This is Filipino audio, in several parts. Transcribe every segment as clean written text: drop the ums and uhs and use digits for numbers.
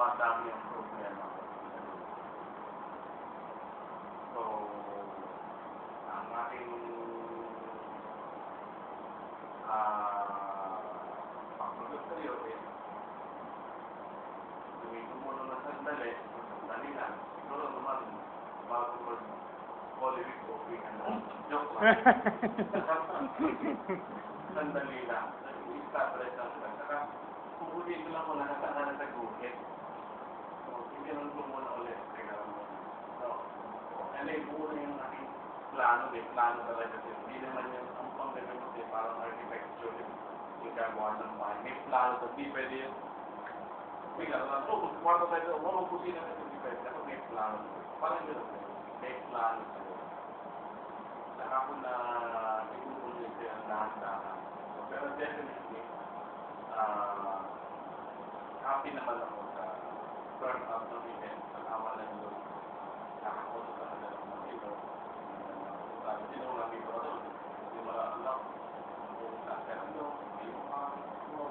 dumadami ang problema. So, ang aking pagpunod sa iyo is gawin ko muna ng sandali lang. Siguro naman, bago mag-Holy Week, okay ka na. Joke lang. Sandali lang. I-establish lang sila. Saka, pupunin ko lang muna na sa guhit. So, itinan ko muna ulit. So, ano yung muna yung aking plano, plano talaga. Hindi naman yung ang pang-gawin kasi parang architecture yung gagawa ng bahay. May plano, hindi pwede yun. Bigla na lang, kwarto tayo, walang kusina na hindi pwede. Kasi may plano. Parang yun, may plano. Saka ko na ikukunin ko yung lahat-lahat. Pero definitely, happy naman ako sa turn out ng event. Pag-awa lang doon. Nakakoso ka na lang ng ito. Sabi, sino lang ito ka doon? Hindi mo lang alam. Kung saan doon, hindi mo mo.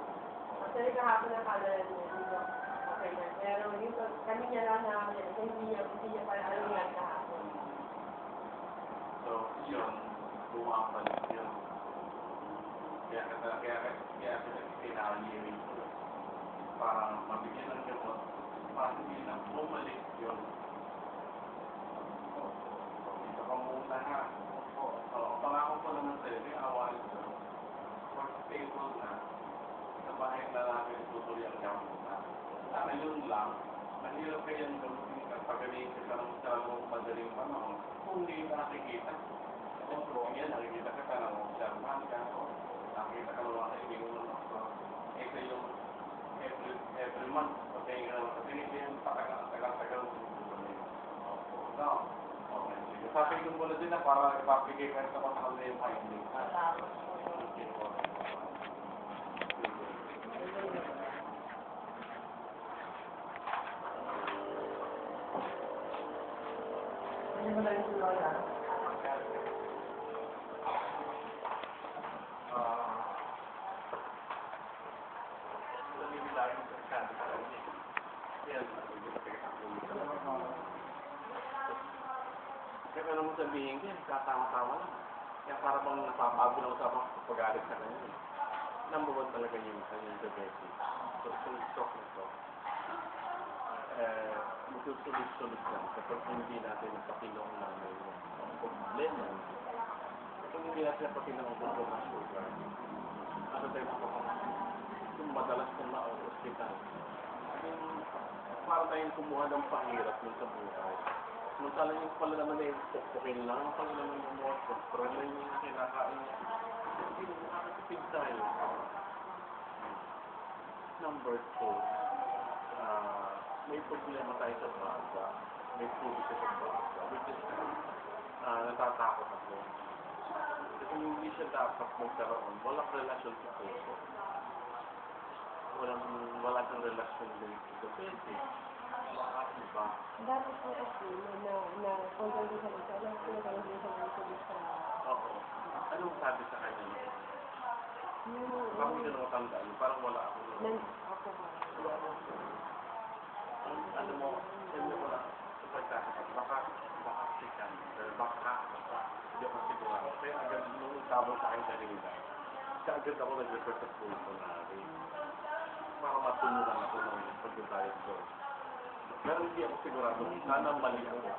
Kasi kahapon na pala niya. Okay na. Pero yung kami niya lang namin, hindi niya pala alam yan kahapon. So, yun. Bumabalik yun. Kaya pinalirin ko. Para mabigyan ng gamot, para hindi na bumalik yun. Dito ka muna ha. Pangako ko naman sa'yo, may awain ko. For stable na, sa bahay na namin tutuloy ang gamot na. Sana yun lang, mahirap kayang gamitin at pagaling ka sa madaling panahon kung hindi nakikita. Kung yan, nakikita ka na observan ka, nakikita ka naman sa ibig mo. Ito yung every month, patayin ka naman sa pinigyan, patagal-tagal mo no? Okay, sige. Sabi ko muna din na para ipapigay ka sa pasakal na yung finding. Hindi mo na yung lola. Kaya alam mo sabihin ko, kasama-sama lang. Kaya para bang napapago lang sa pag-alit sa kanya. Number one talaga yung kanyang diabetes. So, sulit-stok na ito. Magsusulit-sulit lang kapag hindi natin napakilong namin yung problema. Kapag hindi natin napakilong ang problema ng sugar, ano tayo mapapakilong? Yung madalas na ma-hospital. Para tayong kumuha ng pahirap ng sa buhay. Samantala yung pala naman ay pukpukin lang ang pala naman yung mga kontrol na yung kinakain niya. Hindi mo nakakatipid tayo. Number 2, may problema tayo sa baga. May tubig sa baga. Which is, natatakot ako. Kasi hindi siya dapat magkaroon. Walang relasyon sa puso. Wala kang relasyon din sa pwede. Iba. Dapat po kasi na control din sa lisa. Alam ko na kayo din sa lisa. Oo. Anong sabi sa kanya? Parang hindi na matandaan. Parang wala ako. Ako ba? Ano mo, hindi mo lang sa pagkakataon. Baka si cancer. Baka hindi ako sigurado. Kaya agad nung tabang sa akin kanina, agad ako nag-refer sa pulmonary. Para matulungan ako ng pag-diagnose. Pero hindi ako sigurado, sana mali ako.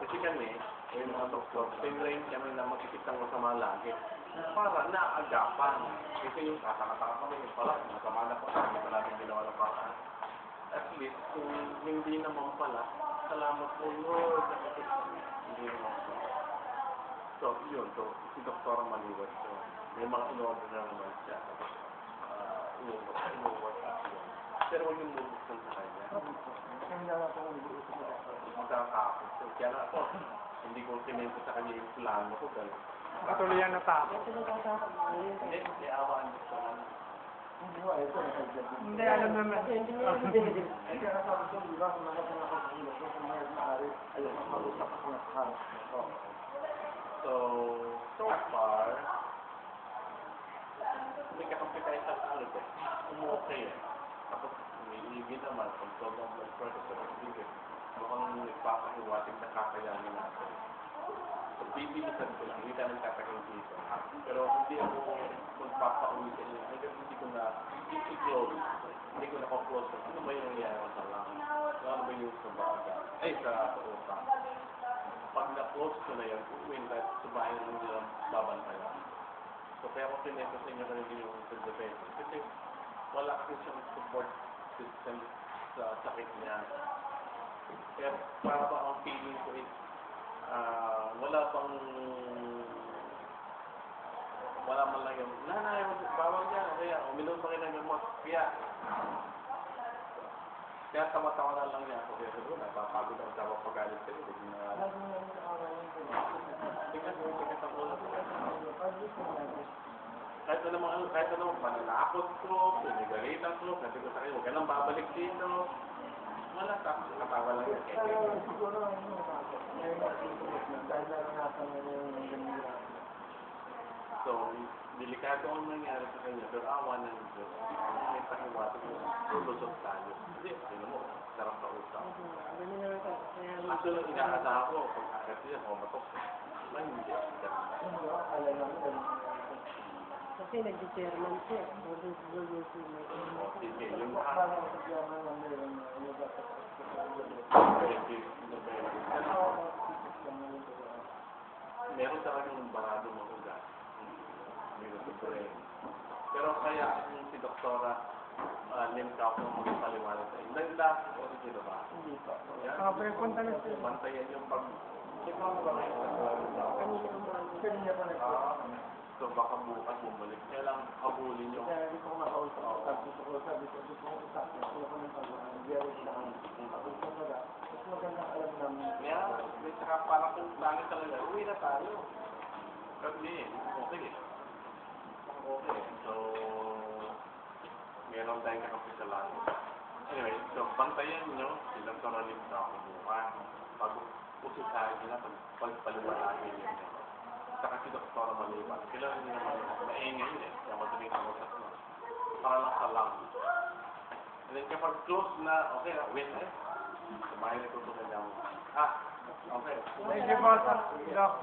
Kasi kami, yung mga doktor, tinrain kami na makikip ng masama lagi. Para naagapan. Kasi yung kakakataka kami, yung pala, masama na po, hindi pa natin ginawa ng paraan. At least, kung hindi naman pala, salamat po Lord. Hindi naman pala. So, yun. So, si Dr. Maliwat. So, may mga in-order na naman siya. In-order at yun. Pero huwag yung bubuksan sa kanya. Magkakakot. So, kaya na ako, hindi ko sinento sa kanya yung plano ko. Patuloy ang natakot. Hindi, awaan gusto ko. Hindi, alam naman. So far, may kakampi tayo sa ano ko. Okay eh. Tapos, umiibig naman, pag sobrang blood pressure, pero hindi. Mukhang nagpapahiwatig na kakayanin natin. So, bibilisan ko lang, hindi ka nagtatagal dito. Pero hindi ako magpapauwi sa inyo. Hanggang hindi ko na i-close. Hindi ko na close. Ano ba yung nangyayari sa lang? Ano ba yung sa baga? Ay, sa utak. Pag na-close ko na yan, uwin na sa bahay na nila babantayan. So, kaya ako pinito sa inyo na yung self-defense. Kasi wala kasi siyang support system sa sakit niya. Kaya para ba ang feeling ko is wala man lang yung nanay, bawal yan, kaya uminom pa rin ng gamot, kaya tawa-tawa na lang niya ako, kaya sabi ko, napapagod ako sa pagalit sa'yo, hindi na tigas ang ulo ko. Kahit anong pananakot ko, pinigalitan ko, sabi ko sa kayo, huwag ka nang babalik dito. Wala, katawa lang yan. Siguro, dahil naranasan na yung ganyan. So, delikado ang nangyari sa kanya, pero awa ng Diyos. May pahiwatig mo, lulusot tayo. Hindi, yun mo, sarap sa usap. Actually, inakatawa ko, pag akit niya, kumatok. Hindi. Kasi nag-determine siya. Sige, yung meron talagang barado ng ugat. Pero kaya yung si Doktora Lim Cao kung magpaliwanag sa inyo. Nag-last ko sino ba? Hindi pa. Pero punta na siya. Bantayan yung pag... So baka bukas bumalik. Kaya lang habulin yung... Kaya hindi ko makausap. Sabi ko, usapin ko ng pag-aaral. Mas magandang alam namin. Kaya, may saka parang kung tangi talaga, uwi na tayo. Kasi, okay. Okay. So, meron tayong kakapi sa lahat. Anyway, so, bantayan nyo, silang karalim sa ako bukas. Pag-usisahin nila, pagpaliwalagin nyo. Saka si Doktora Maliwan. Kailangan nyo naman maingay yun eh. Kaya madaling kamusap mo. Para lang sa lang. And then kapag close na, okay, wait na eh. Kumain na tutunan niya mo. Okay. Thank you, boss. Doc.